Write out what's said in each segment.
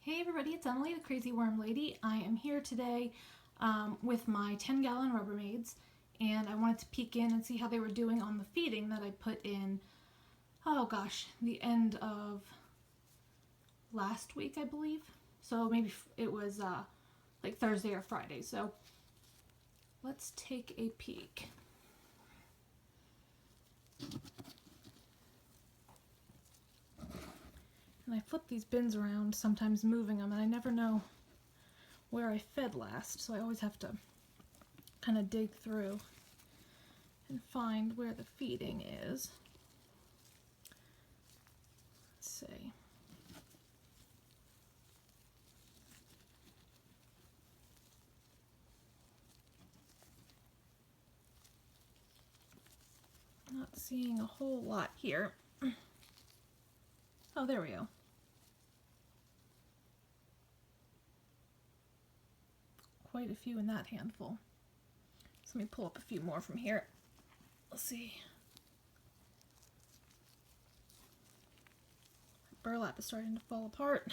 Hey everybody, it's Emily, the Crazy Worm Lady. I am here today with my 10-gallon Rubbermaids, and I wanted to peek in and see how they were doing on the feeding that I put in, oh gosh, the end of last week, I believe. So maybe it was like Thursday or Friday. So let's take a peek. And I flip these bins around, sometimes moving them, and I never know where I fed last, so I always have to kind of dig through and find where the feeding is. Let's see. Not seeing a whole lot here. Oh, there we go. Quite a few in that handful. So let me pull up a few more from here. Let's see. Burlap is starting to fall apart.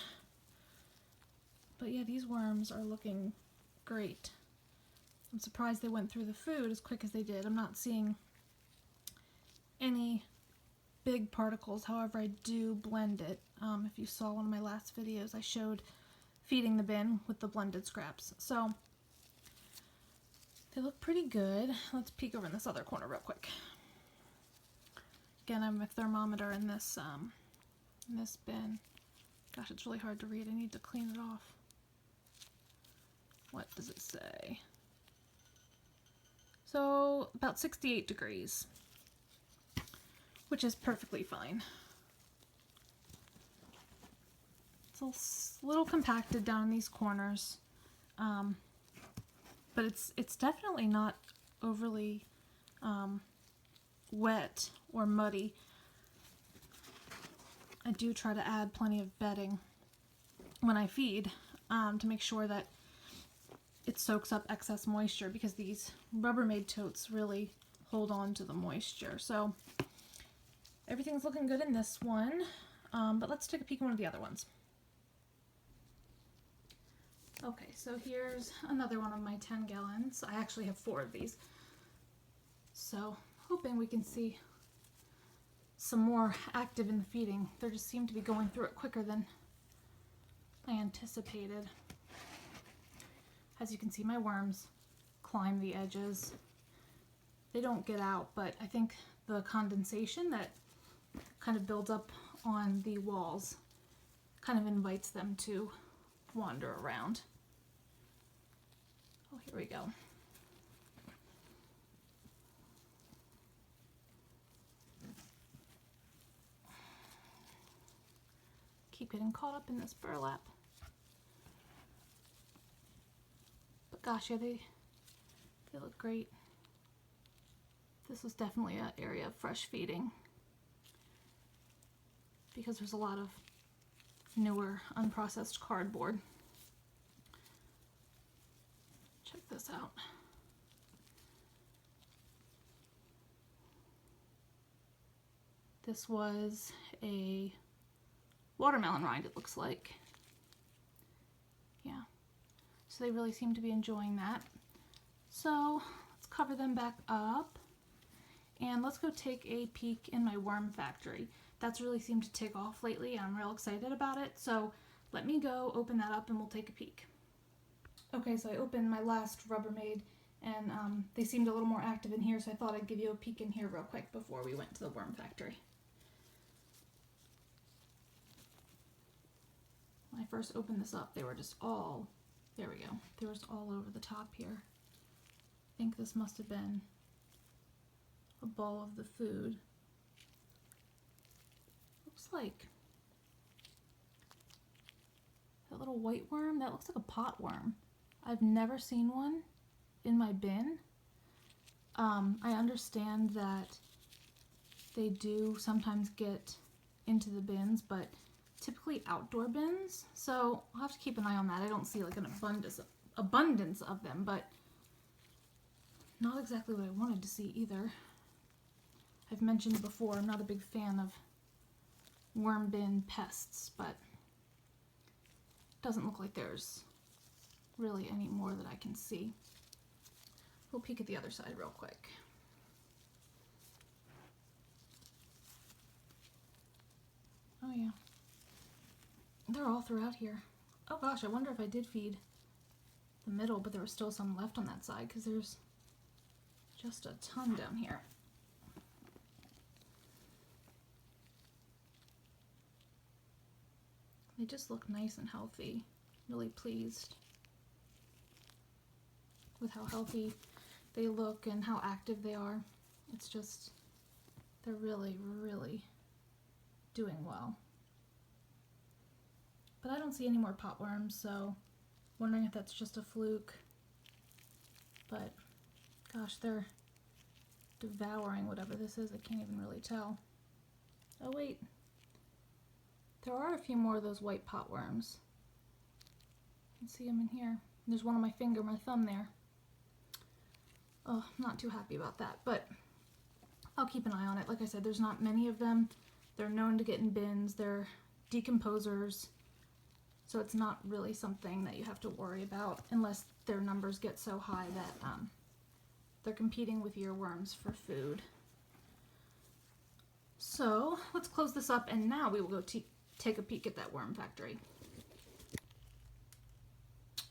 But yeah, these worms are looking great. I'm surprised they went through the food as quick as they did. I'm not seeing any big particles. However, I do blend it. If you saw one of my last videos, I showed feeding the bin with the blended scraps. So they look pretty good. Let's peek over in this other corner real quick. Again, I have my thermometer in this bin. Gosh, it's really hard to read. I need to clean it off. What does it say? So about 68 degrees, which is perfectly fine. It's a little compacted down in these corners, but it's definitely not overly wet or muddy. I do try to add plenty of bedding when I feed to make sure that it soaks up excess moisture, because these Rubbermaid totes really hold on to the moisture. So everything's looking good in this one, but let's take a peek at one of the other ones. Okay, so here's another one of my 10 gallons. I actually have 4 of these. So hoping we can see some more active in the feeding. They just seem to be going through it quicker than I anticipated. As you can see, my worms climb the edges. They don't get out, but I think the condensation that kind of builds up on the walls kind of invites them to wander around. Oh, here we go. Keep getting caught up in this burlap. But gosh, yeah, they look great. This is definitely an area of fresh feeding, because there's a lot of newer unprocessed cardboard. Check this out. This was a watermelon rind, it looks like. Yeah, so they really seem to be enjoying that. So let's cover them back up, and let's go take a peek in my worm factory. That's really seemed to take off lately, and I'm real excited about it. So let me go open that up and we'll take a peek. Okay, so I opened my last Rubbermaid, and they seemed a little more active in here, so I thought I'd give you a peek in here real quick before we went to the worm factory. When I first opened this up, they were just all, there we go, they were just all over the top here. I think this must have been a ball of the food. Looks like that little white worm, that looks like a pot worm. I've never seen one in my bin. I understand that they do sometimes get into the bins, but typically outdoor bins, so I'll have to keep an eye on that. I don't see like an abundance of them, but not exactly what I wanted to see either. I've mentioned before, I'm not a big fan of worm bin pests, but doesn't look like there's really any more that I can see. We'll peek at the other side real quick. Oh yeah, they're all throughout here. Oh gosh, I wonder if I did feed the middle, but there was still some left on that side because there's just a ton down here. They just look nice and healthy. Really pleased with how healthy they look and how active they are. It's just, they're really, really doing well. But I don't see any more potworms, so wondering if that's just a fluke. But gosh, they're devouring whatever this is. I can't even really tell. Oh wait, there are a few more of those white potworms. You can see them in here. There's one on my finger, my thumb there. Oh, I'm not too happy about that, but I'll keep an eye on it. Like I said, there's not many of them. They're known to get in bins. They're decomposers, so it's not really something that you have to worry about unless their numbers get so high that they're competing with earworms for food. So let's close this up, and now we will go take a peek at that worm factory.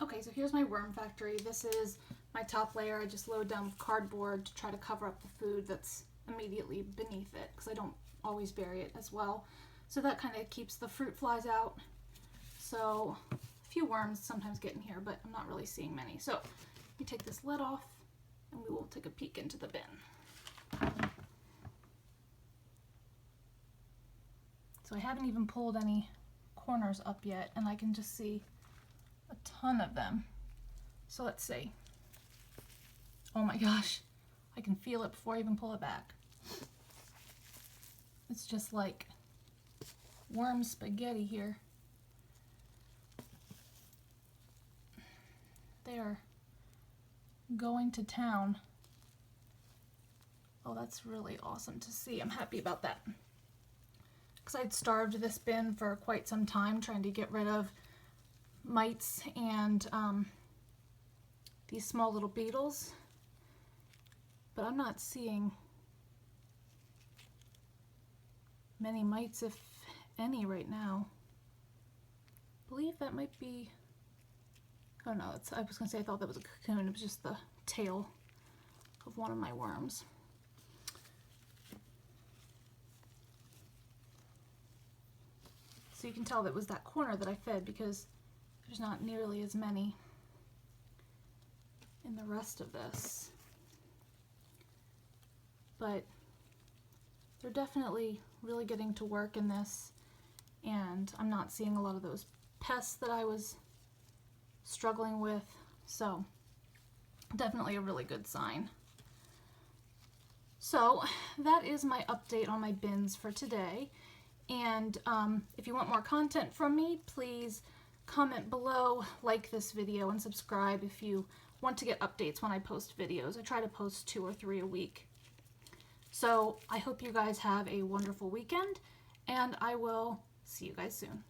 Okay, so here's my worm factory. This is my top layer. I just load down with cardboard to try to cover up the food that's immediately beneath it, because I don't always bury it as well. So that kind of keeps the fruit flies out. So a few worms sometimes get in here, but I'm not really seeing many. So let me take this lid off and we will take a peek into the bin. So I haven't even pulled any corners up yet, and I can just see a ton of them. So let's see. Oh my gosh, I can feel it before I even pull it back. It's just like worm spaghetti here. They are going to town. Oh, that's really awesome to see. I'm happy about that. Because I'd starved this bin for quite some time trying to get rid of mites and these small little beetles. But I'm not seeing many mites, if any, right now. I believe that might be, oh no, I was going to say I thought that was a cocoon. It was just the tail of one of my worms. So you can tell that was that corner that I fed, because there's not nearly as many in the rest of this. But they're definitely really getting to work in this, and I'm not seeing a lot of those pests that I was struggling with, so definitely a really good sign. So that is my update on my bins for today, and if you want more content from me, please comment below, like this video, and subscribe if you want to get updates when I post videos. I try to post 2 or 3 a week. So I hope you guys have a wonderful weekend, and I will see you guys soon.